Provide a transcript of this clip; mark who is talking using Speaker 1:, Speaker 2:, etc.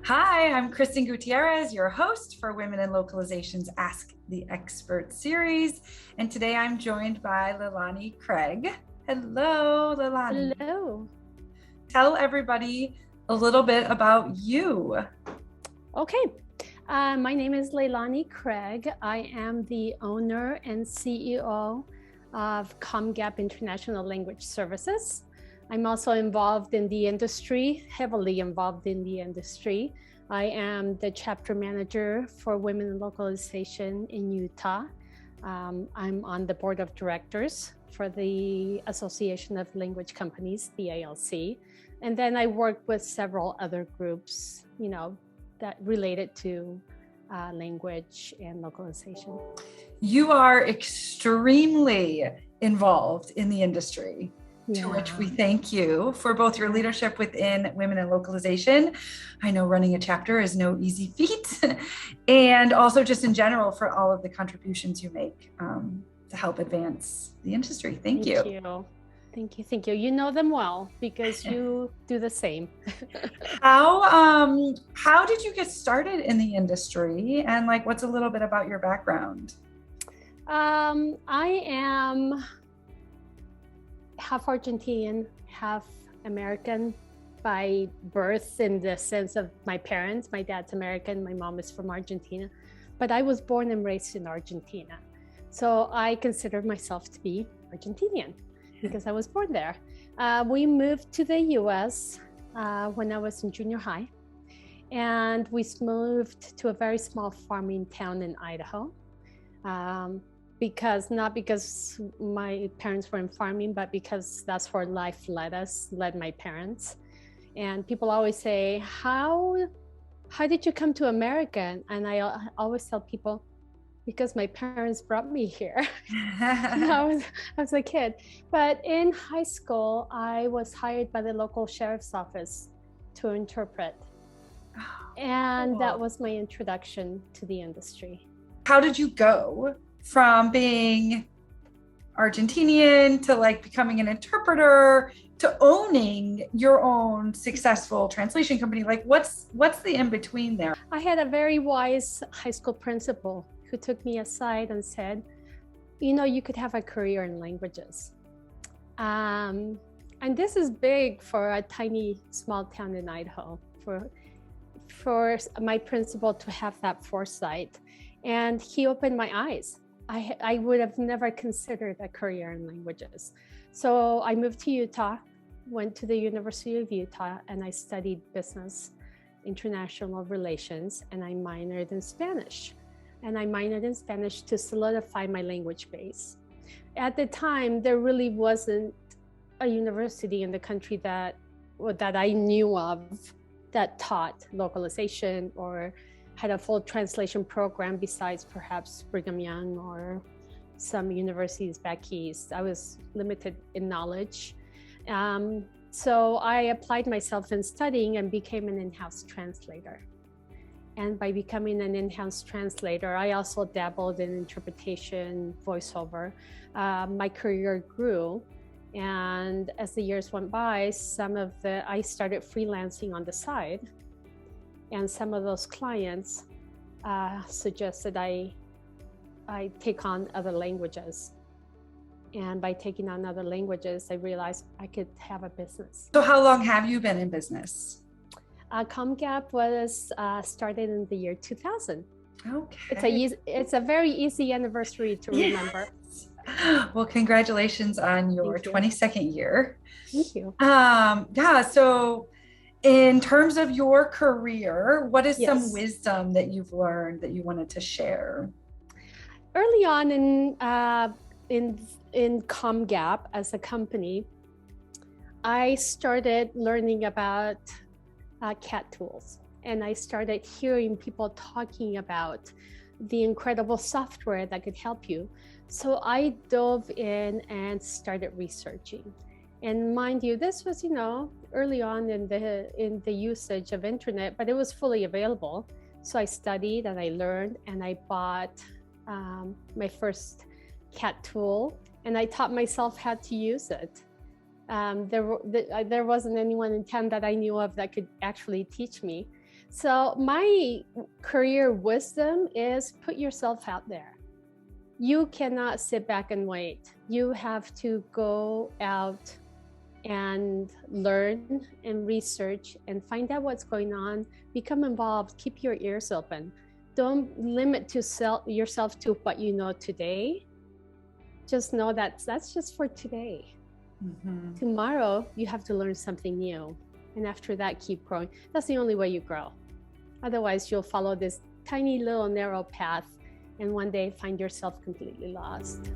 Speaker 1: Hi, I'm Kristin Gutierrez, your host for Women in Localization's Ask the Expert series. And today I'm joined by Lelani Craig. Hello, Lelani.
Speaker 2: Hello.
Speaker 1: Tell everybody a little bit about you.
Speaker 2: Okay. My name is Lailani Craig. I am the owner and CEO of Carve International Language Services. I'm also involved in the industry, heavily involved in the industry. I am the chapter manager for Women in Localization in Utah. I'm on the board of directors for the Association of Language Companies, the ALC. And then I work with several other groups, that related to language and localization.
Speaker 1: You are extremely involved in the industry. To which we thank you for both your leadership within Women in Localization. I know running a chapter is no easy feat, and also just in general for all of the contributions you make to help advance the industry. Thank you.
Speaker 2: Thank you. You know them well because you do the same.
Speaker 1: How did you get started in the industry, and what's a little bit about your background?
Speaker 2: I am half Argentinian, half American by birth, in the sense of my parents. My dad's American, my mom is from Argentina, but I was born and raised in Argentina. So I consider myself to be Argentinian because I was born there. We moved to the US when I was in junior high, and we moved to a very small farming town in Idaho. Not because my parents were in farming, but because that's where life led my parents. And people always say, how did you come to America? And I always tell people, because my parents brought me here. I was a kid. But in high school, I was hired by the local sheriff's office to interpret. And cool. That was my introduction to the industry.
Speaker 1: How did you go from being Argentinian to becoming an interpreter to owning your own successful translation company? What's the in between there?
Speaker 2: I had a very wise high school principal who took me aside and said, you could have a career in languages. And this is big for a tiny small town in Idaho, for my principal to have that foresight. And he opened my eyes. I would have never considered a career in languages. So I moved to Utah, went to the University of Utah, and I studied business, international relations, and I minored in Spanish. And I minored in Spanish to solidify my language base. At the time, there really wasn't a university in the country that I knew of that taught localization or had a full translation program besides perhaps Brigham Young or some universities back east. I was limited in knowledge. So I applied myself in studying and became an in-house translator. And by becoming an in-house translator, I also dabbled in interpretation, voiceover. My career grew. And as the years went by, I started freelancing on the side. And some of those clients suggested I take on other languages. And by taking on other languages, I realized I could have a business.
Speaker 1: So how long have you been in business?
Speaker 2: Carve was started in the year 2000.
Speaker 1: Okay.
Speaker 2: It's a very easy anniversary to remember.
Speaker 1: Yes. Well, congratulations on your 22nd year.
Speaker 2: Thank you.
Speaker 1: So in terms of your career, what is some wisdom that you've learned that you wanted to share?
Speaker 2: Early on in Carve as a company, I started learning about CAT tools, and I started hearing people talking about the incredible software that could help you. So I dove in and started researching. And mind you, this was, early on in the usage of internet, but it was fully available. So I studied and I learned, and I bought my first CAT tool, and I taught myself how to use it. There wasn't anyone in town that I knew of that could actually teach me. So my career wisdom is put yourself out there. You cannot sit back and wait. You have to go out and learn and research and find out what's going on, become involved, keep your ears open. Don't limit yourself to what you know today. Just know that that's just for today. Mm-hmm. Tomorrow, you have to learn something new. And after that, keep growing. That's the only way you grow. Otherwise, you'll follow this tiny little narrow path and one day find yourself completely lost.